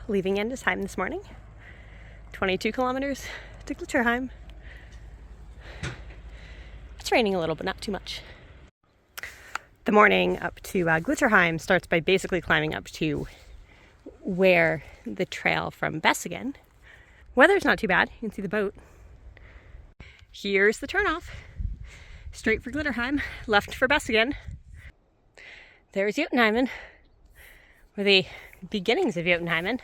leaving Gjendesheim this morning. 22 kilometers to Glitterheim. It's raining a little, but not too much. The morning up to Glitterheim starts by basically climbing up to where the trail from Besseggen. Weather's not too bad. You can see the boat. Here's the turnoff. Straight for Glitterheim, left for Besseggen. There's Jotunheimen, or the beginnings of Jotunheimen.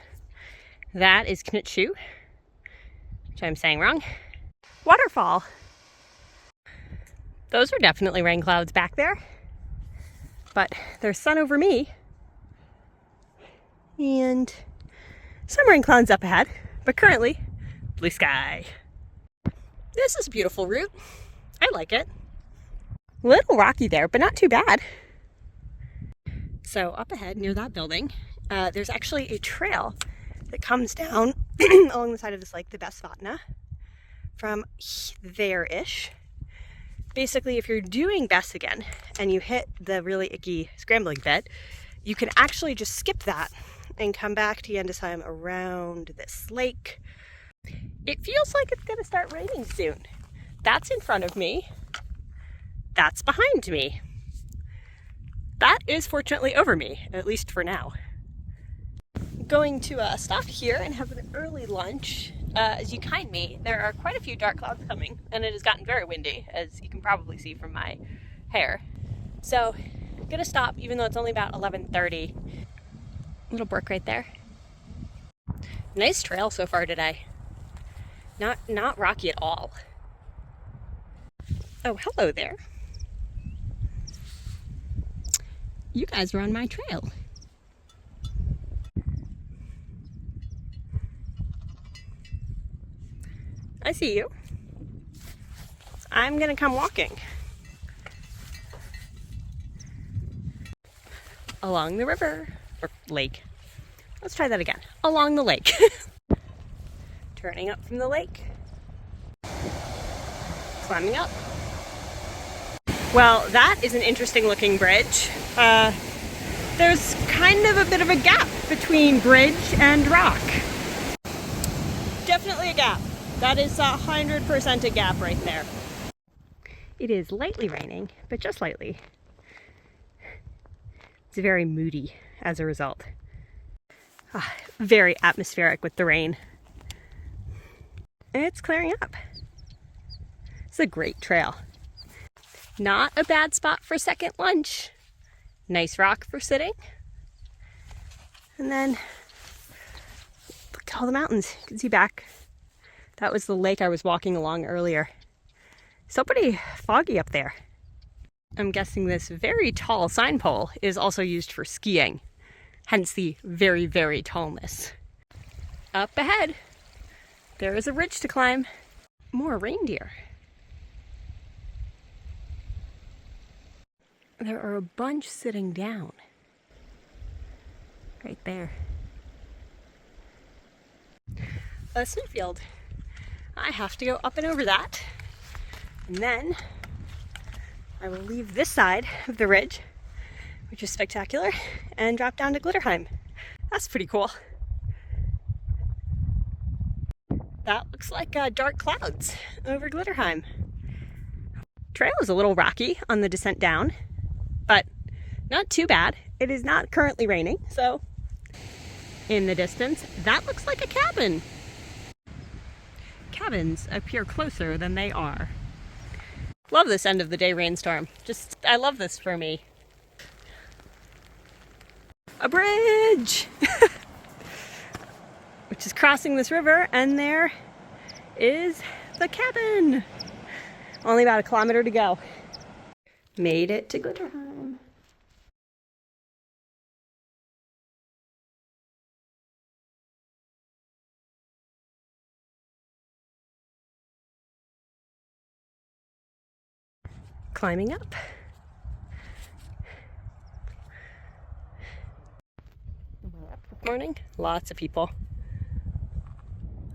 That is Gjendebu, which I'm saying wrong. Waterfall. Those are definitely rain clouds back there, but there's sun over me and some rain clouds up ahead, but currently blue sky. This is a beautiful route. I like it. A little rocky there, but not too bad. So up ahead near that building, there's actually a trail that comes down along the side of this lake, the Besseggen, from there-ish. Basically, if you're doing Besseggen and you hit the really icky scrambling bit, you can actually just skip that and come back to Gjendesheim around this lake. It feels like it's gonna start raining soon. That's in front of me. That's behind me. That is fortunately over me, at least for now. Going to stop here and have an early lunch. As you kind me, there are quite a few dark clouds coming, and it has gotten very windy, as you can probably see from my hair. So, I'm gonna stop, even though it's only about 11:30. Little brook right there. Nice trail so far today. Not rocky at all. Oh, hello there. You guys are on my trail. I see you. I'm gonna come walking along the river, or lake. Let's try that again. Along the lake. Turning up from the lake. Climbing up. Well, that is an interesting looking bridge. There's kind of a bit of a gap between bridge and rock. Definitely a gap. That is 100% a gap right there. It is lightly raining, but just lightly. It's very moody as a result. Very atmospheric with the rain. And it's clearing up. It's a great trail. Not a bad spot for second lunch. Nice rock for sitting. And then look at all the mountains. You can see back. That was the lake I was walking along earlier. Still pretty foggy up there. I'm guessing this very tall sign pole is also used for skiing. Hence the very, very tallness. Up ahead, there is a ridge to climb. More reindeer. There are a bunch sitting down. Right there. A snowfield. I have to go up and over that. And then I will leave this side of the ridge, which is spectacular, and drop down to Glitterheim. That's pretty cool. That looks like dark clouds over Glitterheim. Trail is a little rocky on the descent down, but not too bad. It is not currently raining, so in the distance, that looks like a cabin. Cabins appear closer than they are. Love this end of the day rainstorm. I love this for me. A bridge! Which is crossing this river, and there is the cabin. Only about 1 kilometer to go. Made it to Glitterheim. Climbing up. Way up this morning. Lots of people.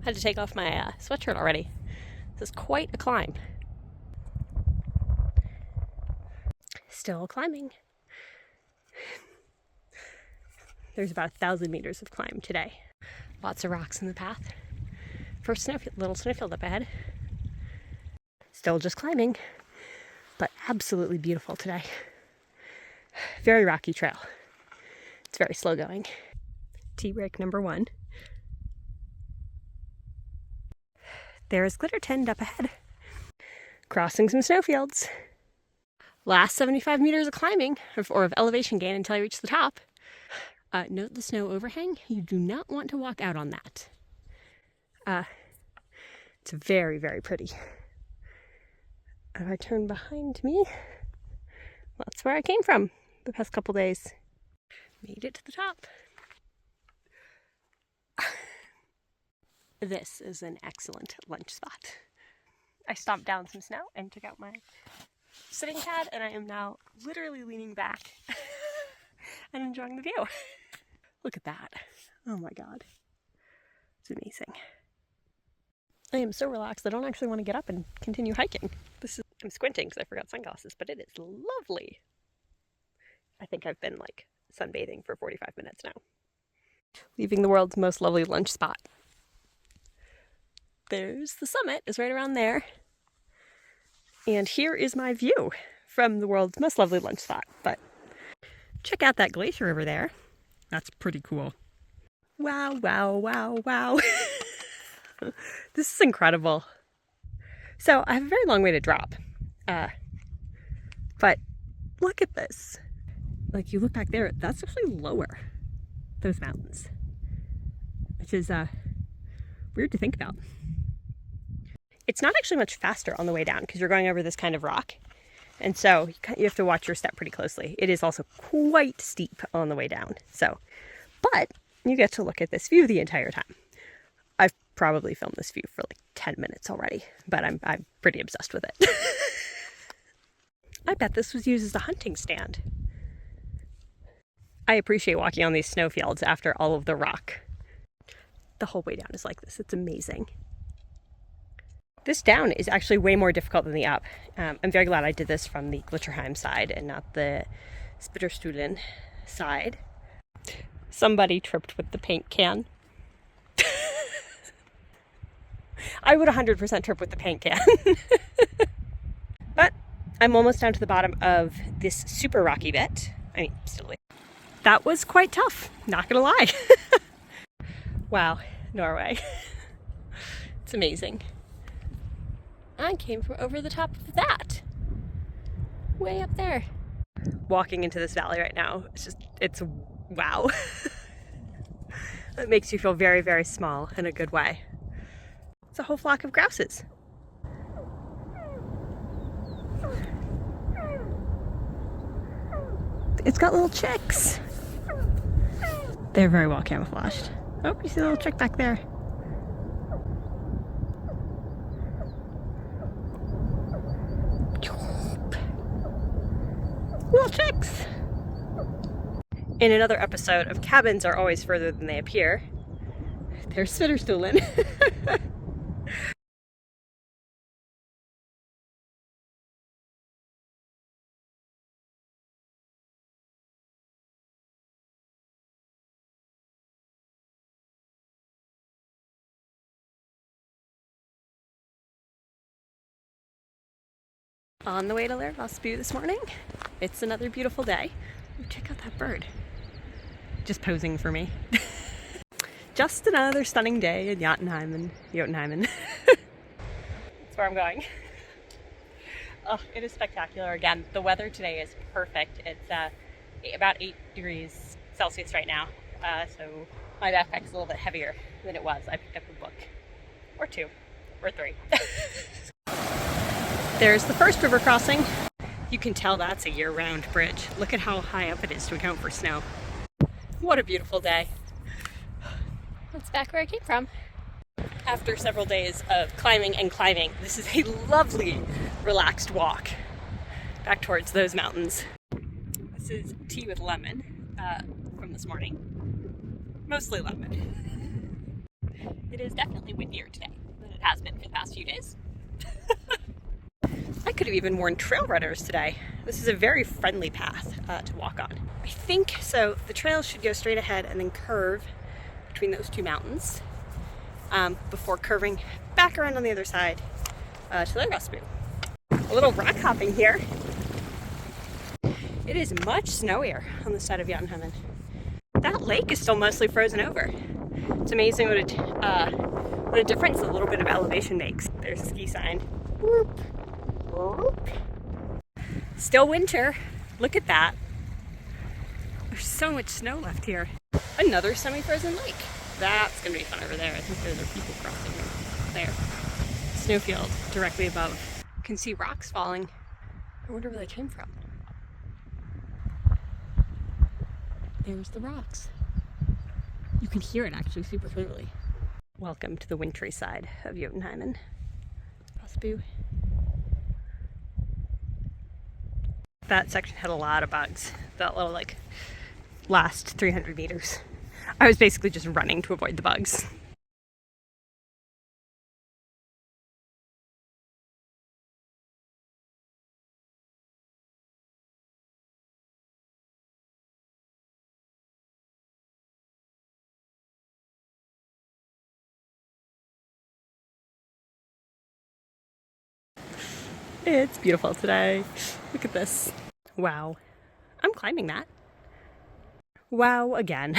Had to take off my sweatshirt already. This is quite a climb. Still climbing. There's about 1,000 meters of climb today. Lots of rocks in the path. First little snowfield up ahead. Still just climbing, but absolutely beautiful today. Very rocky trail. It's very slow going. Tea break number 1. There's Glitterheim up ahead. Crossing some snowfields. Last 75 meters of climbing, or of elevation gain until I reach the top. Note the snow overhang. You do not want to walk out on that. It's very, very pretty. If I turn behind me, that's where I came from the past couple days. Made it to the top. This is an excellent lunch spot. I stomped down some snow and took out my sitting pad, and I am now literally leaning back and enjoying the view. Look at that. Oh my god. It's amazing. I am so relaxed I don't actually want to get up and continue hiking. I'm squinting because I forgot sunglasses, but it is lovely. I think I've been like sunbathing for 45 minutes now. Leaving the world's most lovely lunch spot. There's the summit, is right around there. And here is my view from the world's most lovely lunch spot. But check out that glacier over there. That's pretty cool. Wow, wow, wow, wow. This is incredible. So I have a very long way to drop. But look at this. Like, you look back there, that's actually lower, those mountains. Which is weird to think about. It's not actually much faster on the way down because you're going over this kind of rock. And so you have to watch your step pretty closely. It is also quite steep on the way down. But you get to look at this view the entire time. I've probably filmed this view for like 10 minutes already, but I'm pretty obsessed with it. I bet this was used as a hunting stand. I appreciate walking on these snowfields after all of the rock. The whole way down is like this. It's amazing. This down is actually way more difficult than the up. I'm very glad I did this from the Glitterheim side and not the Spiterstulen side. Somebody tripped with the paint can. I would 100% trip with the paint can. But I'm almost down to the bottom of this super rocky bit. I mean, still. That was quite tough, not gonna lie. Wow, Norway. It's amazing. I came from over the top of that. Way up there. Walking into this valley right now, it's wow. It makes you feel very, very small in a good way. It's a whole flock of grouses. It's got little chicks. They're very well camouflaged. Oh, you see a little chick back there. Little chicks. In another episode of Cabins Are Always Further Than They Appear, there's Spiterstulen. On the way to Leirvassbu this morning. It's another beautiful day. Oh, check out that bird. Just posing for me. Just another stunning day in Jotunheimen. That's where I'm going. Oh, it is spectacular again. The weather today is perfect. It's about 8 degrees Celsius right now. So my backpack's a little bit heavier than it was. I picked up a book. Or 2. Or 3. There's the first river crossing. You can tell that's a year-round bridge. Look at how high up it is to account for snow. What a beautiful day. That's back where I came from. After several days of climbing and climbing, this is a lovely, relaxed walk back towards those mountains. This is tea with lemon from this morning. Mostly lemon. It is definitely windier today than it has been for the past few days. I could have even worn trail runners today. This is a very friendly path to walk on. I think so. The trail should go straight ahead and then curve between those two mountains before curving back around on the other side to Leirvassbu. A little rock hopping here. It is much snowier on the side of Jotunheimen. That lake is still mostly frozen over. It's amazing what a difference a little bit of elevation makes. There's a ski sign. Whoop, whoop. Still winter. Look at that. There's so much snow left here. Another semi-frozen lake. That's gonna be fun over there. I think there are people crossing there. Snowfield directly above. You can see rocks falling. I wonder where they came from. There's the rocks. You can hear it actually super clearly. Welcome to the wintry side of Jotunheimen. Leirvassbu. That section had a lot of bugs. That little last 300 meters. I was basically just running to avoid the bugs. It's beautiful today. Look at this. Wow. I'm climbing that. Wow again.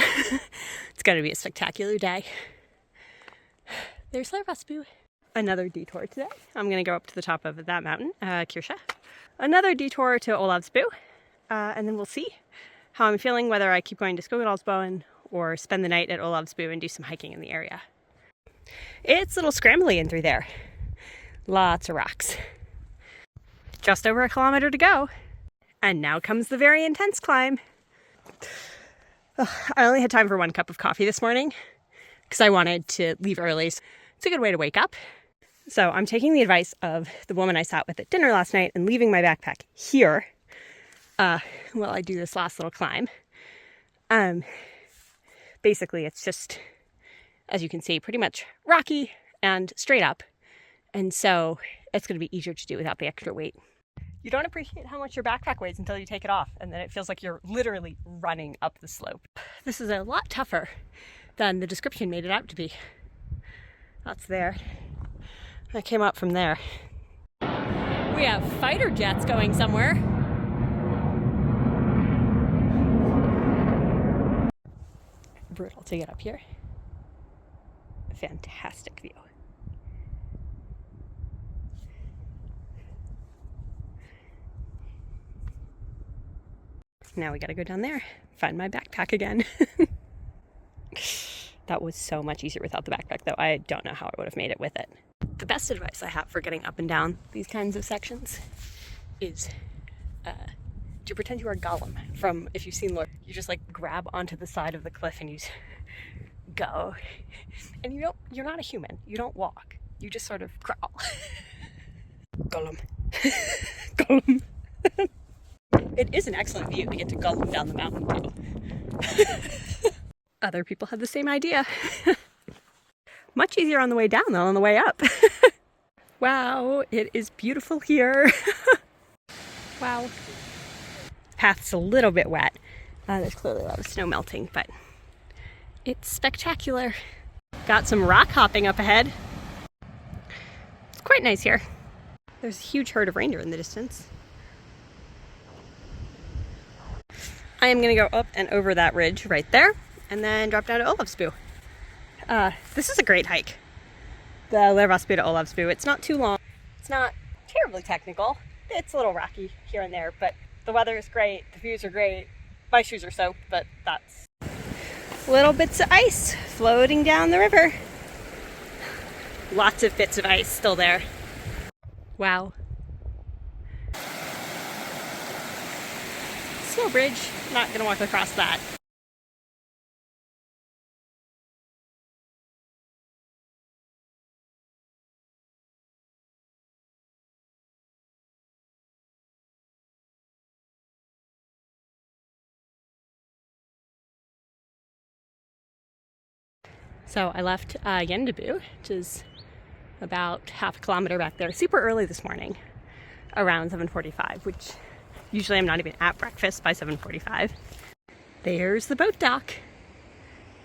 It's gonna be a spectacular day. There's Leirvassbu. Another detour today. I'm gonna go up to the top of that mountain, Kirsche. Another detour to Olavsbu, and then we'll see how I'm feeling, whether I keep going to Skogadalsboen or spend the night at Olavsbu and do some hiking in the area. It's a little scrambly in through there. Lots of rocks. Just over 1 kilometer to go. And now comes the very intense climb. I only had time for 1 cup of coffee this morning because I wanted to leave early. It's a good way to wake up. So I'm taking the advice of the woman I sat with at dinner last night and leaving my backpack here while I do this last little climb. Basically, it's just, as you can see, pretty much rocky and straight up. And so it's going to be easier to do without the extra weight. You don't appreciate how much your backpack weighs until you take it off, and then it feels like you're literally running up the slope. This is a lot tougher than the description made it out to be. That's there. I came up from there. We have fighter jets going somewhere. Brutal to get up here. Fantastic view. Now we gotta go down there, find my backpack again. That was so much easier without the backpack, though. I don't know how I would have made it with it. The best advice I have for getting up and down these kinds of sections is to pretend you are Gollum from, if you've seen Lord, you just grab onto the side of the cliff and you go. And you're not a human. You don't walk. You just sort of crawl. Gollum. Gollum. It is an excellent view to get to Glitterheim down the mountain too. Other people had the same idea. Much easier on the way down than on the way up. Wow, it is beautiful here. Wow. The path's a little bit wet. There's clearly a lot of snow melting, but it's spectacular. Got some rock hopping up ahead. It's quite nice here. There's a huge herd of reindeer in the distance. I am going to go up and over that ridge right there, and then drop down to Olavsbu. This is a great hike. The Leirvassbu to Olavsbu. It's not too long. It's not terribly technical. It's a little rocky here and there, but the weather is great. The views are great. My shoes are soaked, but that's... Little bits of ice floating down the river. Lots of bits of ice still there. Wow. Snow bridge. Not gonna walk across that. So I left Gjendebu, which is about half a kilometer back there, super early this morning, around 7:45, which usually I'm not even at breakfast by 7:45. There's the boat dock.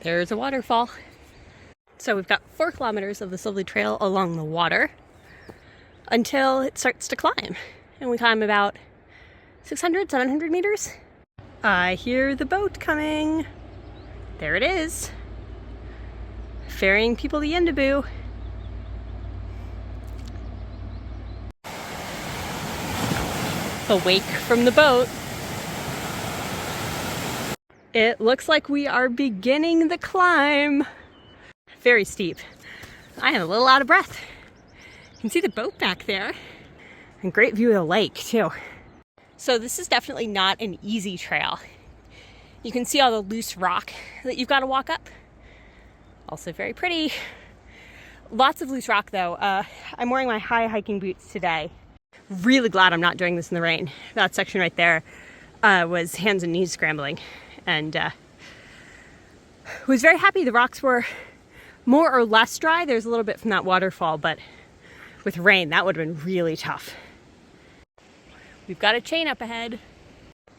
There's a waterfall. So we've got 4 kilometers of this lovely trail along the water until it starts to climb. And we climb about 600, 700 meters. I hear the boat coming. There it is. Ferrying people to Gjendebu. The wake from the boat. It looks like we are beginning the climb. Very steep. I am a little out of breath. You can see the boat back there. And great view of the lake too. So this is definitely not an easy trail. You can see all the loose rock that you've got to walk up. Also very pretty. Lots of loose rock though. I'm wearing my high hiking boots today. Really glad I'm not doing this in the rain. That section right there was hands and knees scrambling. And was very happy the rocks were more or less dry. There's a little bit from that waterfall, but with rain, that would have been really tough. We've got a chain up ahead.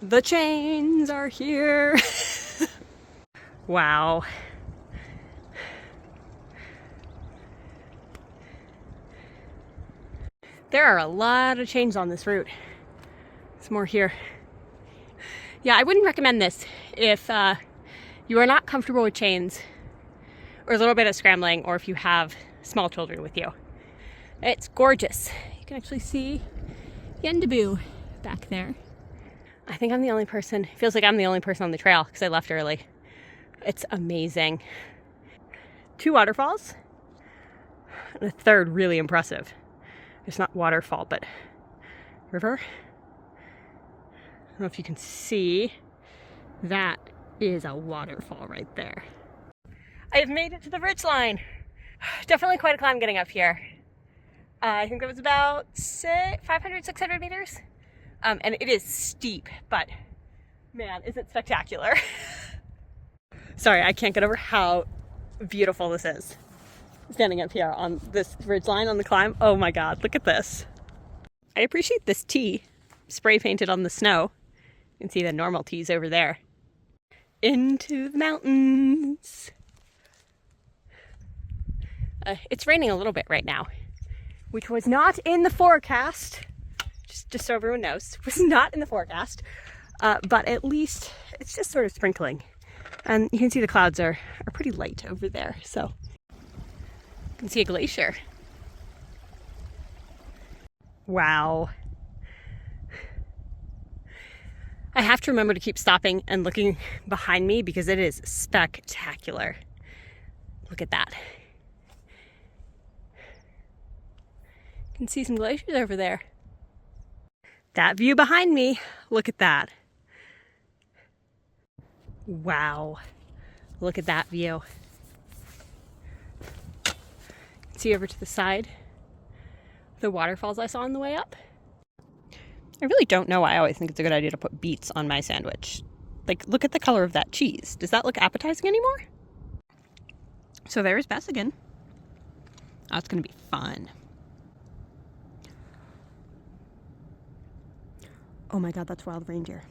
The chains are here. Wow. There are a lot of chains on this route. There's more here. Yeah, I wouldn't recommend this if you are not comfortable with chains or a little bit of scrambling, or if you have small children with you. It's gorgeous. You can actually see Gjendebu back there. I think I'm the only person, it feels like I'm the only person on the trail because I left early. It's amazing. 2 waterfalls, and a third really impressive. It's not waterfall, but river. I don't know if you can see, that is a waterfall right there. I have made it to the ridge line. Definitely quite a climb getting up here. I think it was about 500, 600 meters. And it is steep, but man, is it spectacular. Sorry, I can't get over how beautiful this is. Standing up here on this ridge line on the climb. Oh my God, look at this. I appreciate this T spray painted on the snow. You can see the normal T's over there. Into the mountains. It's raining a little bit right now, which was not in the forecast. Just so everyone knows, was not in the forecast. But at least it's just sort of sprinkling. And you can see the clouds are pretty light over there. So you can see a glacier. Wow. I have to remember to keep stopping and looking behind me because it is spectacular. Look at that. You can see some glaciers over there. That view behind me, look at that. Wow. Look at that view. See over to the side the waterfalls I saw on the way up. I really don't know why I always think it's a good idea to put beets on my sandwich. Like, look at the color of that cheese. Does that look appetizing anymore? So there's Besseggen. Oh, it's gonna be fun. Oh my God, that's wild reindeer.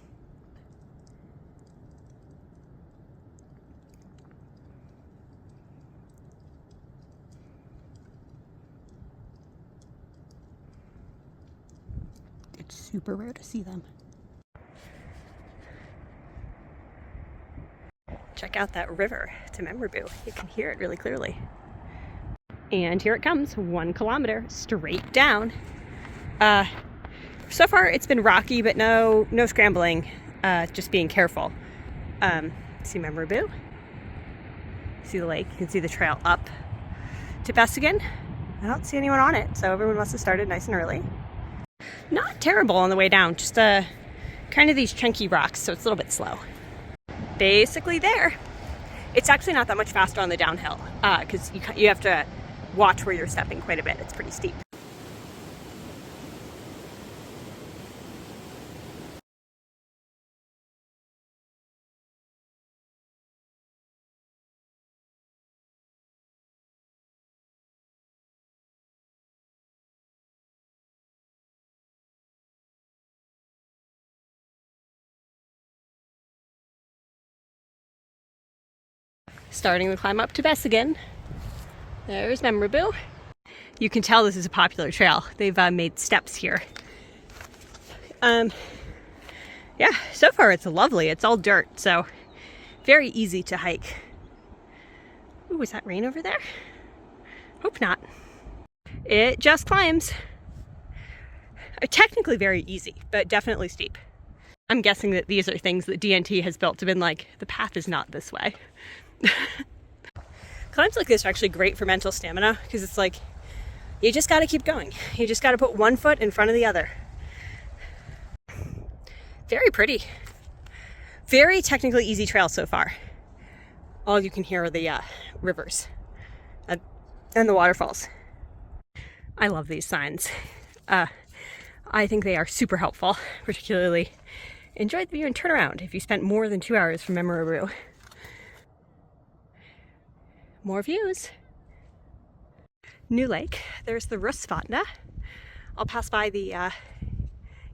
It's super rare to see them. Check out that river to Memurubu. You can hear it really clearly. And here it comes, 1 kilometer straight down. So far it's been rocky, but no scrambling, just being careful. See Memurubu? See the lake, you can see the trail up to Besseggen. I don't see anyone on it, so everyone must have started nice and early. Not terrible on the way down, just kind of these chunky rocks, so it's a little bit slow. Basically there. It's actually not that much faster on the downhill, because you have to watch where you're stepping quite a bit. It's pretty steep. Starting the climb up to Besseggen. There's Memurubu. You can tell this is a popular trail. They've made steps here. Yeah, so far it's lovely. It's all dirt, so very easy to hike. Ooh, was that rain over there? Hope not. It just climbs. Technically very easy, but definitely steep. I'm guessing that these are things that DNT has built to been like, the path is not this way. Climbs like this are actually great for mental stamina because it's like, you just got to keep going. You just got to put one foot in front of the other. Very pretty. Very technically easy trail so far. All you can hear are the rivers and the waterfalls. I love these signs. I think they are super helpful, particularly enjoy the view and turn around if you spent more than 2 hours from Memurubu. More views. New lake. There's the Rusvatna. I'll pass by the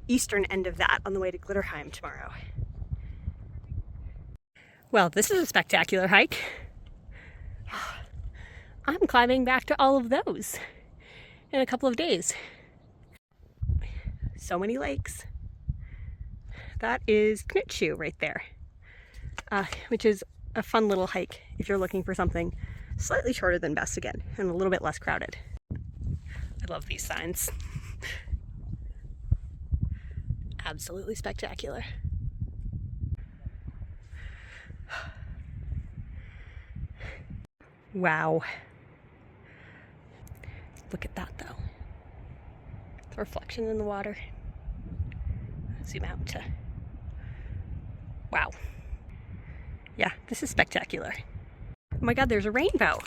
eastern end of that on the way to Glitterheim tomorrow. Well, this is a spectacular hike. I'm climbing back to all of those in a couple of days. So many lakes. That is Gjendebu right there, which is a fun little hike if you're looking for something slightly shorter than Besseggen and a little bit less crowded. I love these signs. Absolutely spectacular. Wow. Look at that though. The reflection in the water. Zoom out to... Wow. Yeah, this is spectacular. Oh my god, there's a rainbow.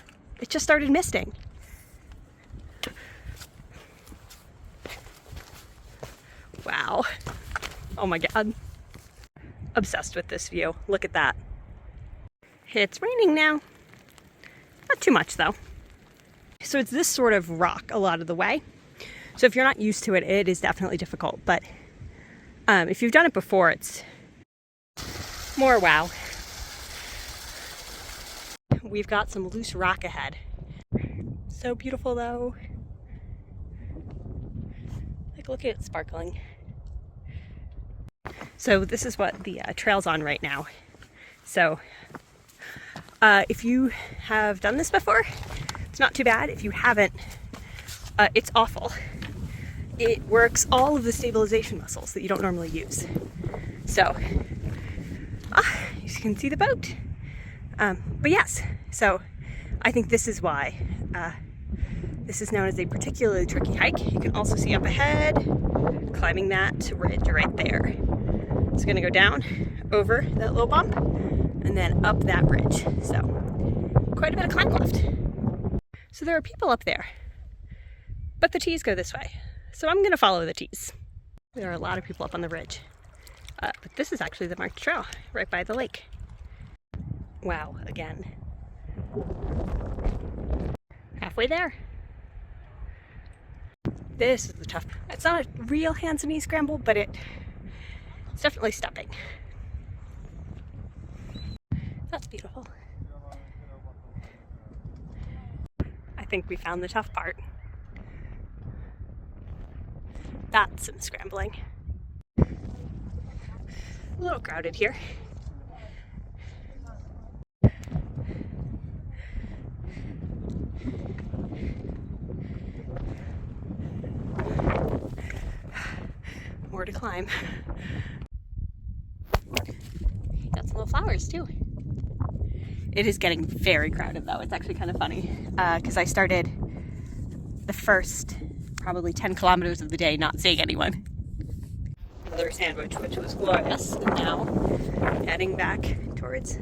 It just started misting. Wow. Oh my god. Obsessed with this view. Look at that. It's raining now. Not too much though. So it's this sort of rock a lot of the way. So if you're not used to it, it is definitely difficult. But if you've done it before, it's more wow. We've got some loose rock ahead. So beautiful though. Like, look at it sparkling. So this is what the trail's on right now. So if you have done this before, it's not too bad. If you haven't, it's awful. It works all of the stabilization muscles that you don't normally use. So, you can see the boat. But yes, so I think this is why this is known as a particularly tricky hike. You can also see up ahead, climbing that ridge right there. It's gonna go down over that little bump and then up that ridge. So quite a bit of climb left. So there are people up there, but the T's go this way. So I'm gonna follow the T's. There are a lot of people up on the ridge. But this is actually the marked trail right by the lake. Wow, again. Halfway there. This is the tough. It's not a real hands and knees scramble, but it's definitely stepping. That's beautiful. I think we found the tough part. That's some scrambling. A little crowded here. More to climb. Got some little flowers too. It is getting very crowded though. It's actually kind of funny because I started the first probably 10 kilometers of the day not seeing anyone. Another sandwich, which was glorious, and now heading back towards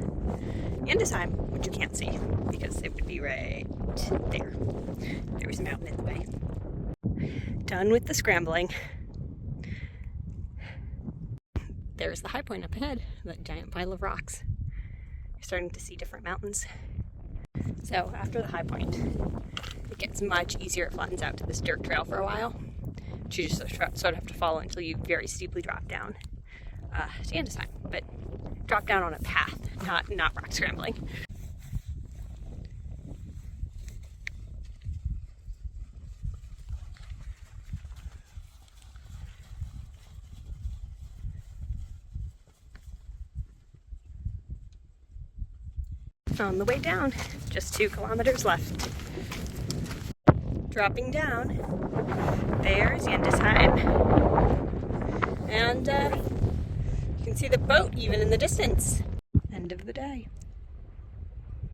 Gjendesheim, which you can't see because it would be right there. There was a mountain in the way. Done with the scrambling. There's the high point up ahead, that giant pile of rocks. You're starting to see different mountains. So after the high point, it gets much easier. It flattens out to this dirt trail for a while. You just sort of have to follow until you very steeply drop down to Gjendesheim, but drop down on a path, not rock scrambling. on the way down. Just 2 kilometers left. Dropping down, there's Gjendesheim. And you can see the boat even in the distance. End of the day.